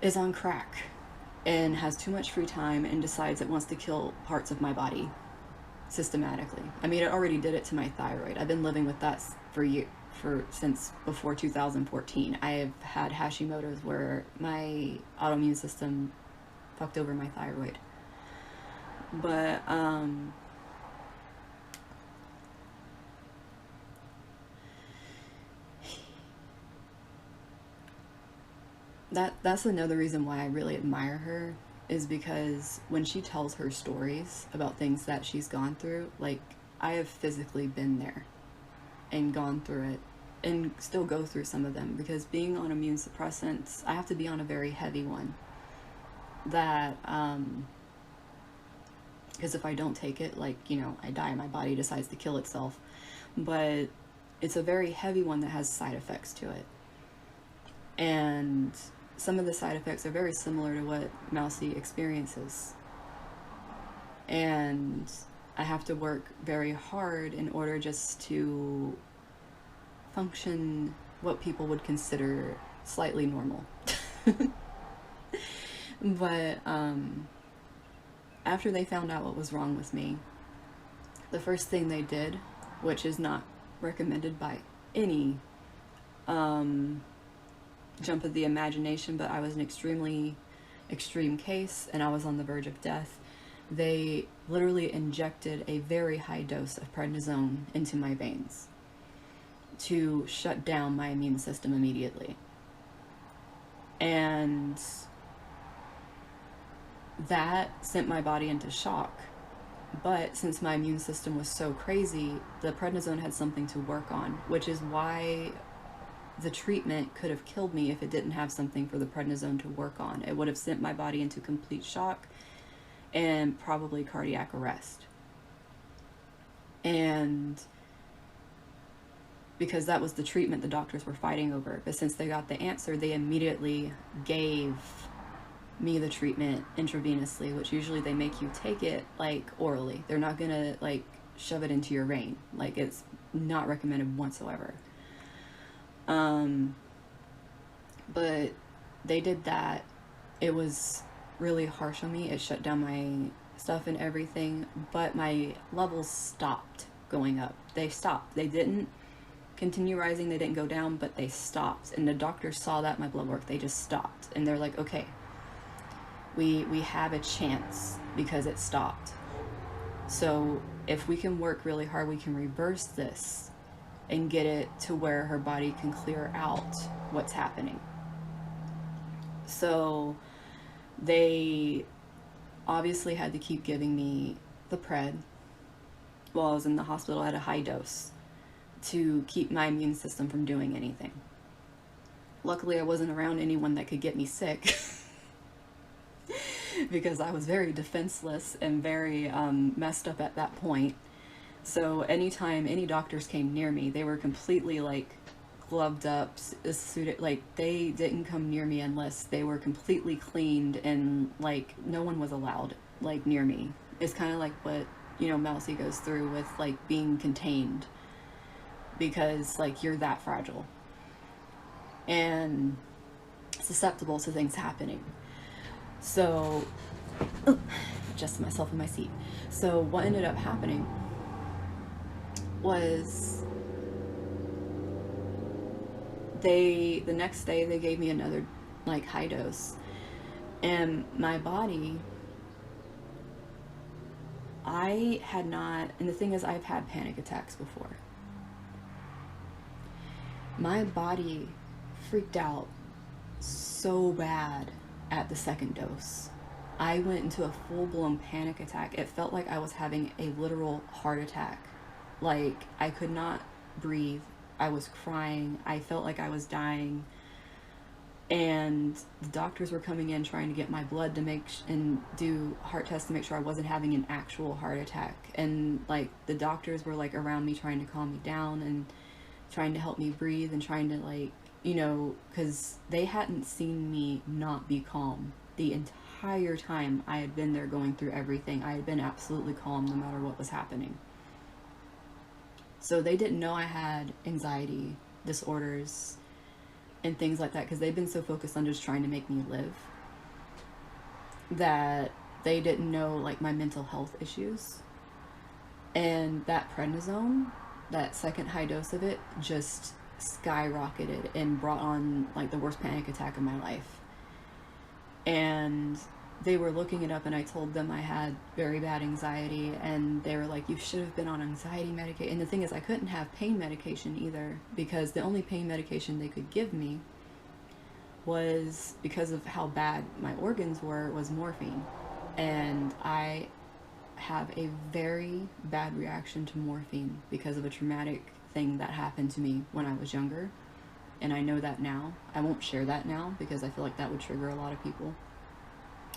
is on crack and has too much free time and decides it wants to kill parts of my body systematically. I mean, it already did it to my thyroid. I've been living with that since before 2014. I have had Hashimoto's where my autoimmune system fucked over my thyroid. But that's another reason why I really admire her, is because when she tells her stories about things that she's gone through, like I have physically been there and gone through it and still go through some of them, because being on immune suppressants, I have to be on a very heavy one. that, because if I don't take it, like, you know, I die, my body decides to kill itself. But it's a very heavy one that has side effects to it. And some of the side effects are very similar to what Mousy experiences. And I have to work very hard in order just to function what people would consider slightly normal. But after they found out what was wrong with me, the first thing they did, which is not recommended by any jump of the imagination, but I was an extremely extreme case and I was on the verge of death, they literally injected a very high dose of prednisone into my veins to shut down my immune system immediately. And that sent my body into shock. But since my immune system was so crazy, the prednisone had something to work on, which is why the treatment could have killed me if it didn't have something for the prednisone to work on. It would have sent my body into complete shock and probably cardiac arrest. And because that was the treatment the doctors were fighting over. But since they got the answer, they immediately gave me the treatment intravenously, which usually they make you take it like orally. They're not gonna like shove it into your vein. Like, it's not recommended whatsoever. But they did that. It was really harsh on me. It shut down my stuff and everything, but my levels stopped going up. They stopped. They didn't continue rising. They didn't go down, but they stopped. And the doctors saw that in my blood work. They just stopped. And they're like, okay, we have a chance because it stopped. So if we can work really hard, we can reverse this and get it to where her body can clear out what's happening. So they obviously had to keep giving me the pred while I was in the hospital at a high dose to keep my immune system from doing anything. Luckily, I wasn't around anyone that could get me sick because I was very defenseless and very messed up at that point. So anytime any doctors came near me, they were completely like gloved up, suited, like they didn't come near me unless they were completely cleaned, and like no one was allowed like near me. It's kind of like what, you know, Mousy goes through with like being contained, because like you're that fragile and susceptible to things happening. So adjust myself in my seat. So what ended up happening was the next day they gave me another like high dose, and my body, I had not, and the thing is, I've had panic attacks before. My body freaked out so bad at the second dose. I went into a full-blown panic attack. It felt like I was having a literal heart attack. Like, I could not breathe. I was crying. I felt like I was dying. And the doctors were coming in trying to get my blood to make and do heart tests to make sure I wasn't having an actual heart attack. And like the doctors were like around me trying to calm me down and trying to help me breathe and trying to, like, you know, because they hadn't seen me not be calm the entire time I had been there going through everything. I had been absolutely calm no matter what was happening. So they didn't know I had anxiety disorders and things like that, because they've been so focused on just trying to make me live that they didn't know like my mental health issues. And that prednisone, that second high dose of it, just skyrocketed and brought on like the worst panic attack of my life. And they were looking it up, and I told them I had very bad anxiety, and they were like, you should have been on anxiety medication. And the thing is, I couldn't have pain medication either, because the only pain medication they could give me was, because of how bad my organs were, was morphine. And I have a very bad reaction to morphine because of a traumatic thing that happened to me when I was younger. And I know that now. I won't share that now because I feel like that would trigger a lot of people.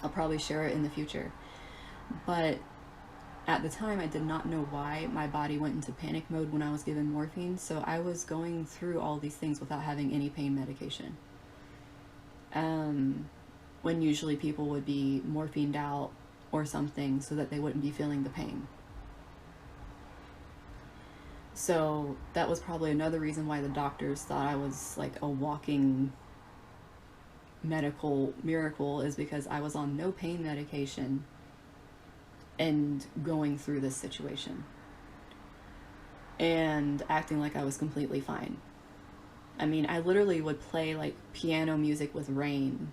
I'll probably share it in the future. But at the time, I did not know why my body went into panic mode when I was given morphine, so I was going through all these things without having any pain medication. When usually people would be morphined out or something so that they wouldn't be feeling the pain. So that was probably another reason why the doctors thought I was like a walking medical miracle, is because I was on no pain medication and going through this situation and acting like I was completely fine. I mean, I literally would play like piano music with rain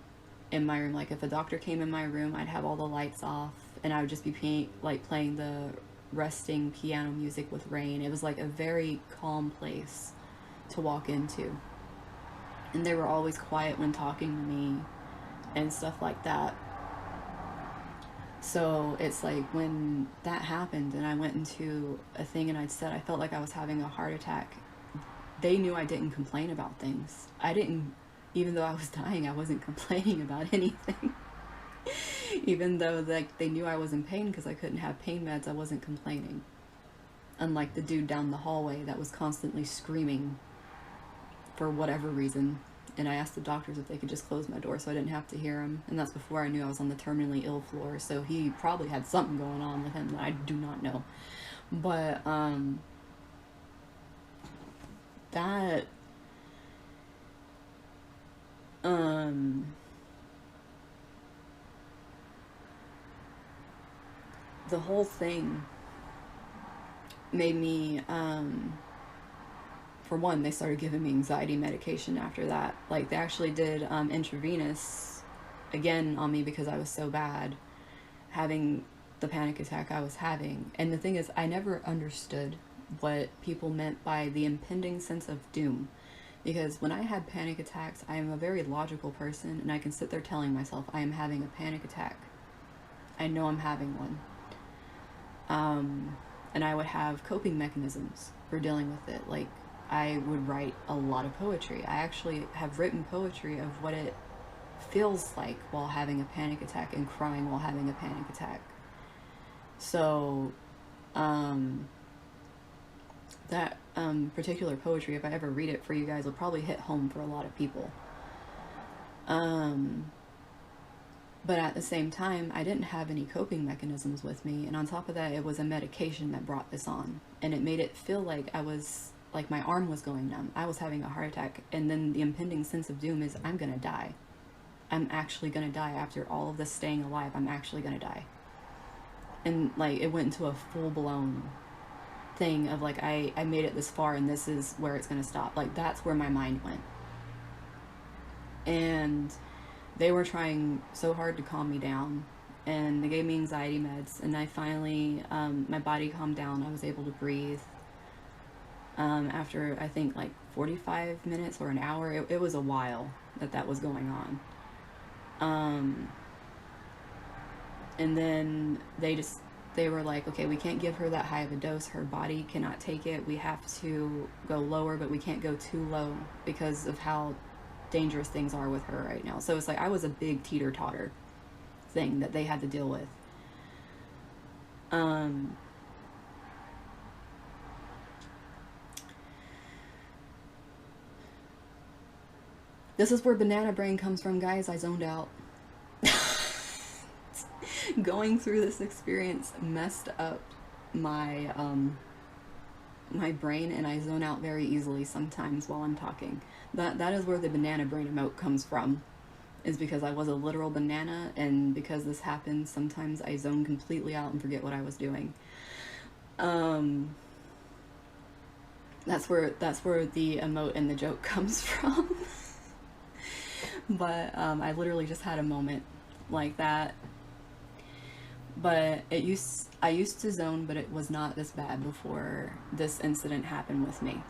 in my room. Like if a doctor came in my room, I'd have all the lights off and I would just be playing the resting piano music with rain. It was like a very calm place to walk into. And they were always quiet when talking to me and stuff like that. So it's like when that happened and I went into a thing and I'd said I felt like I was having a heart attack, they knew I didn't complain about things. I didn't, even though I was dying, I wasn't complaining about anything. Even though like they knew I was in pain because I couldn't have pain meds, I wasn't complaining. Unlike the dude down the hallway that was constantly screaming for whatever reason. And I asked the doctors if they could just close my door so I didn't have to hear him. And that's before I knew I was on the terminally ill floor. So he probably had something going on with him that I do not know. But that the whole thing made me for one, they started giving me anxiety medication after that. Like they actually did intravenous again on me because I was so bad having the panic attack I was having. And the thing is, I never understood what people meant by the impending sense of doom. Because when I had panic attacks, I am a very logical person and I can sit there telling myself I am having a panic attack. I know I'm having one. And I would have coping mechanisms for dealing with it. Like I would write a lot of poetry. I actually have written poetry of what it feels like while having a panic attack and crying while having a panic attack. So that particular poetry, if I ever read it for you guys, will probably hit home for a lot of people. But at the same time, I didn't have any coping mechanisms with me. And on top of that, it was a medication that brought this on. And it made it feel like I was, like my arm was going numb. I was having a heart attack. And then the impending sense of doom is I'm going to die. I'm actually going to die after all of this staying alive. I'm actually going to die. And like it went into a full-blown thing of like I made it this far and this is where it's going to stop. Like that's where my mind went. And they were trying so hard to calm me down and they gave me anxiety meds and I finally my body calmed down. I was able to breathe after I think like 45 minutes or an hour. It was a while that was going on. And then they were like, okay, we can't give her that high of a dose. Her body cannot take it. We have to go lower, but we can't go too low because of how dangerous things are with her right now. So it's like I was a big teeter-totter thing that they had to deal with. This is where banana brain comes from, guys. I zoned out. Going through this experience messed up my my brain and I zone out very easily sometimes while I'm talking. That is where the banana brain emote comes from, is because I was a literal banana, and because this happens, sometimes I zone completely out and forget what I was doing. That's where the emote and the joke comes from. But I literally just had a moment like that. But I used to zone, but it was not this bad before this incident happened with me.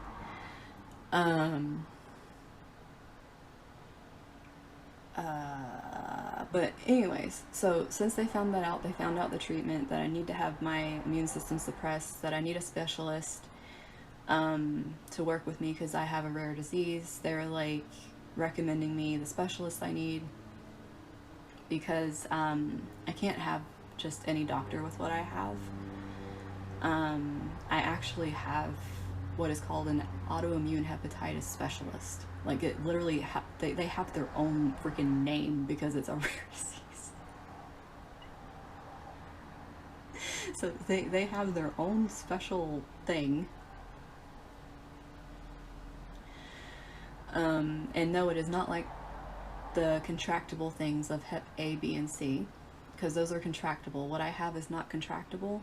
But anyways, so since they found that out, they found out the treatment, that I need to have my immune system suppressed, that I need a specialist to work with me because I have a rare disease. They're like recommending me the specialist I need. because I can't have just any doctor with what I have. I actually have what is called an autoimmune hepatitis specialist. Like, it literally, they have their own freaking name because it's a rare disease. So they have their own special thing. And no, it is not like the contractable things of Hep A, B, and C, because those are contractable. What I have is not contractable.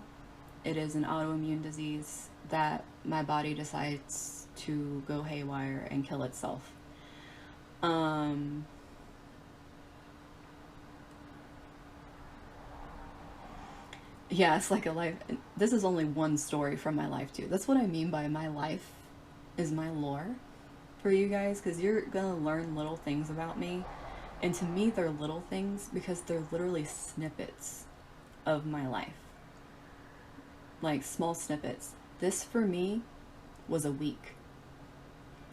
It is an autoimmune disease that my body decides to go haywire and kill itself. Yeah, it's like a life. This is only one story from my life, too. That's what I mean by my life is my lore for you guys, because you're gonna learn little things about me. And to me, they're little things because they're literally snippets of my life. Like, small snippets. This, for me, was a week.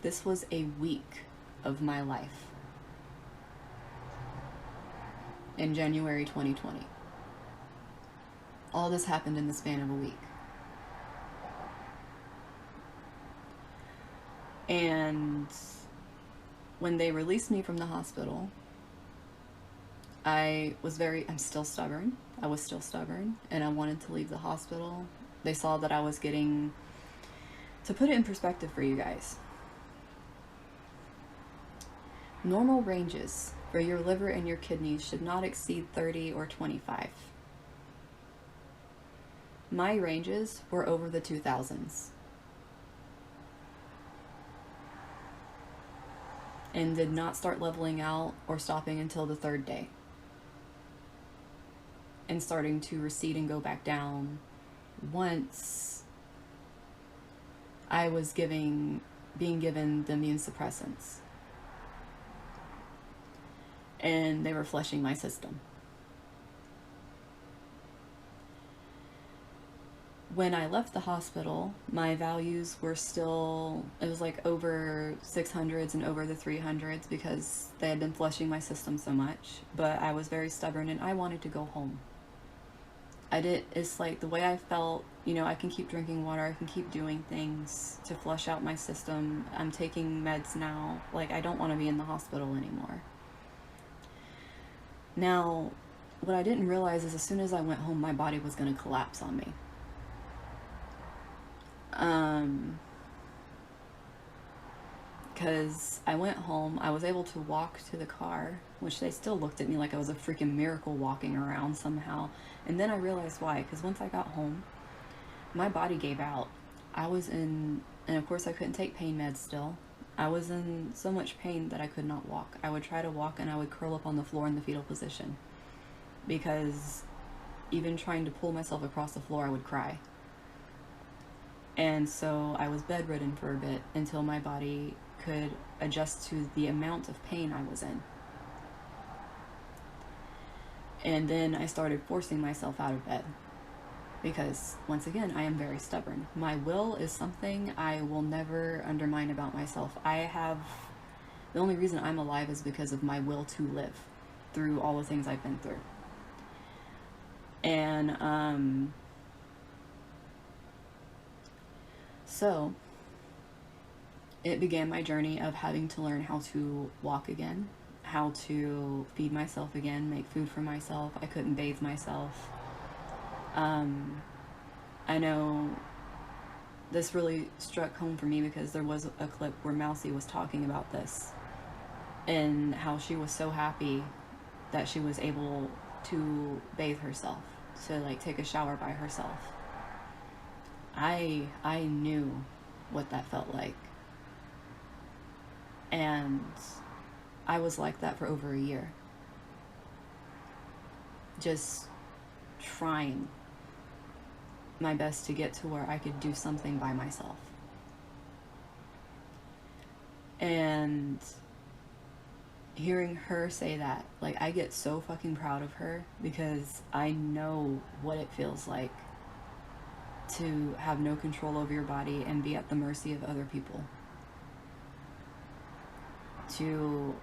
This was a week of my life in January 2020. All this happened in the span of a week. And when they released me from the hospital, I'm still stubborn. I was still stubborn, and I wanted to leave the hospital. They saw that I was getting, to put it in perspective for you guys, normal ranges for your liver and your kidneys should not exceed 30 or 25. My ranges were over the 2000s. And did not start leveling out or stopping until the third day. And starting to recede and go back down once I was being given the immune suppressants. And they were flushing my system. When I left the hospital, my values were still, it was like over 600s and over the 300s because they had been flushing my system so much. But I was very stubborn and I wanted to go home. It's like the way I felt, I can keep drinking water, I can keep doing things to flush out my system. I'm taking meds now. Like, I don't want to be in the hospital anymore. Now, what I didn't realize is as soon as I went home, my body was going to collapse on me. Because I went home, I was able to walk to the car, which they still looked at me like I was a freaking miracle walking around somehow. And then I realized why, because once I got home, my body gave out. And of course I couldn't take pain meds still. I was in so much pain that I could not walk. I would try to walk and I would curl up on the floor in the fetal position. Because even trying to pull myself across the floor, I would cry. And so I was bedridden for a bit until my body could adjust to the amount of pain I was in. And then I started forcing myself out of bed. Because, once again, I am very stubborn. My will is something I will never undermine about myself. The only reason I'm alive is because of my will to live through all the things I've been through. And, so, it began my journey of having to learn how to walk again, how to feed myself again, make food for myself. I couldn't bathe myself. I know this really struck home for me because there was a clip where Mousy was talking about this and how she was so happy that she was able to bathe herself, to like take a shower by herself. I knew what that felt like. And I was like that for over a year. Just trying my best to get to where I could do something by myself. And hearing her say that, like, I get so fucking proud of her because I know what it feels like to have no control over your body and be at the mercy of other people. To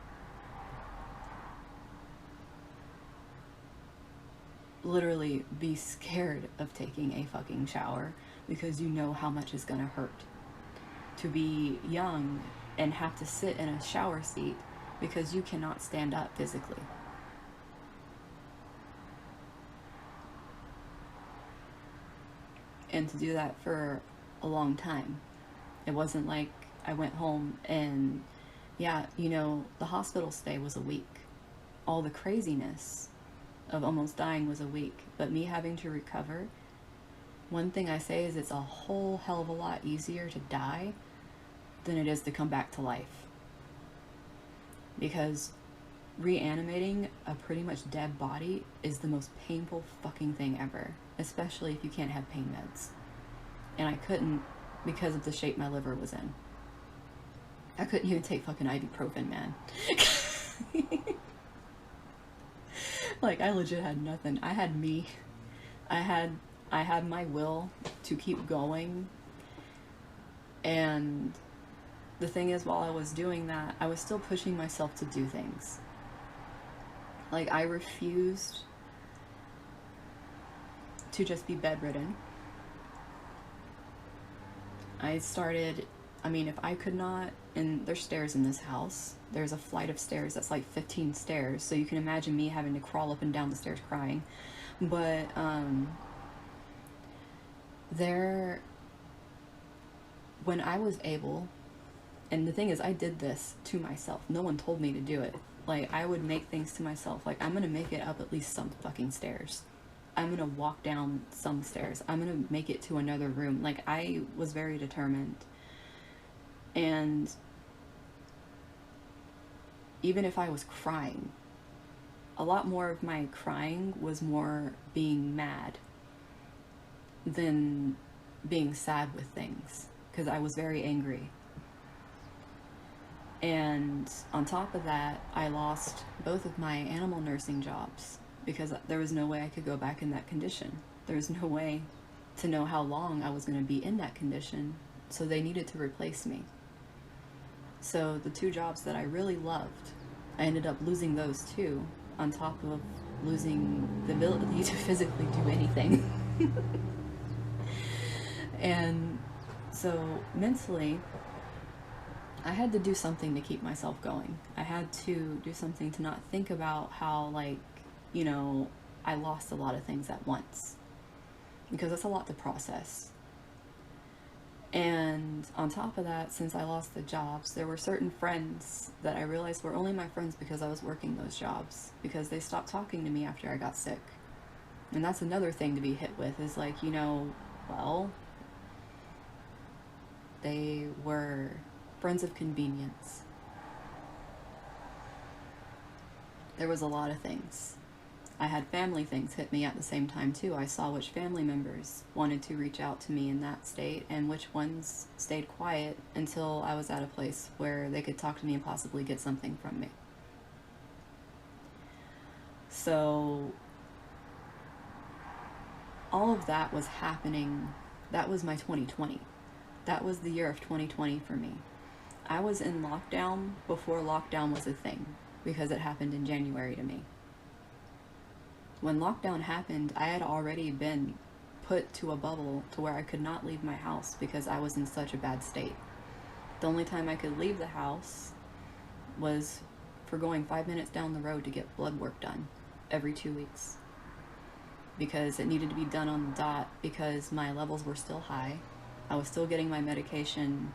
literally be scared of taking a fucking shower because you know how much is gonna hurt. To be young and have to sit in a shower seat because you cannot stand up physically. And to do that for a long time. It wasn't like I went home and, yeah, you know, the hospital stay was a week. All the craziness of almost dying was a week. But me having to recover, one thing I say is it's a whole hell of a lot easier to die than it is to come back to life. Because reanimating a pretty much dead body is the most painful fucking thing ever, especially if you can't have pain meds. And I couldn't because of the shape my liver was in. I couldn't even take fucking ibuprofen, man. Like, I legit had nothing. I had me. I had my will to keep going. And the thing is, while I was doing that, I was still pushing myself to do things. Like, I refused to just be bedridden. I started, I mean, if I could not, and there's stairs in this house. There's a flight of stairs that's like 15 stairs. So you can imagine me having to crawl up and down the stairs crying. But, when I was able, and the thing is, I did this to myself. No one told me to do it. Like, I would make things to myself. Like, I'm gonna make it up at least some fucking stairs. I'm gonna walk down some stairs. I'm gonna make it to another room. Like, I was very determined. And even if I was crying, a lot more of my crying was more being mad than being sad with things, because I was very angry. And on top of that, I lost both of my animal nursing jobs because there was no way I could go back in that condition. There was no way to know how long I was going to be in that condition, so they needed to replace me. So the two jobs that I really loved, I ended up losing those too, on top of losing the ability to physically do anything. And so mentally, I had to do something to keep myself going. I had to do something to not think about how, like, you know, I lost a lot of things at once, because that's a lot to process. And on top of that, since I lost the jobs, there were certain friends that I realized were only my friends because I was working those jobs, because they stopped talking to me after I got sick. And that's another thing to be hit with, is like, you know, well, they were friends of convenience. There was a lot of things. I had family things hit me at the same time too. I saw which family members wanted to reach out to me in that state and which ones stayed quiet until I was at a place where they could talk to me and possibly get something from me. So all of that was happening. That was my 2020. That was the year of 2020 for me. I was in lockdown before lockdown was a thing, because it happened in January to me. When lockdown happened, I had already been put to a bubble to where I could not leave my house because I was in such a bad state. The only time I could leave the house was for going 5 minutes down the road to get blood work done every 2 weeks, because it needed to be done on the dot, because my levels were still high. I was still getting my medication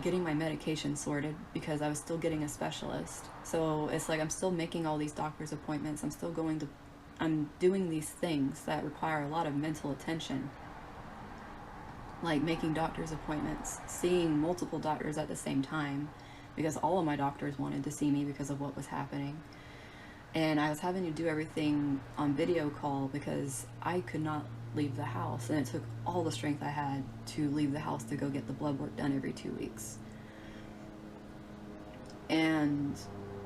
getting my medication sorted, because I was still getting a specialist. So it's like I'm still making all these doctor's appointments. I'm doing these things that require a lot of mental attention, like making doctor's appointments, seeing multiple doctors at the same time, because all of my doctors wanted to see me because of what was happening. And I was having to do everything on video call because I could not leave the house, and it took all the strength I had to leave the house to go get the blood work done every 2 weeks. And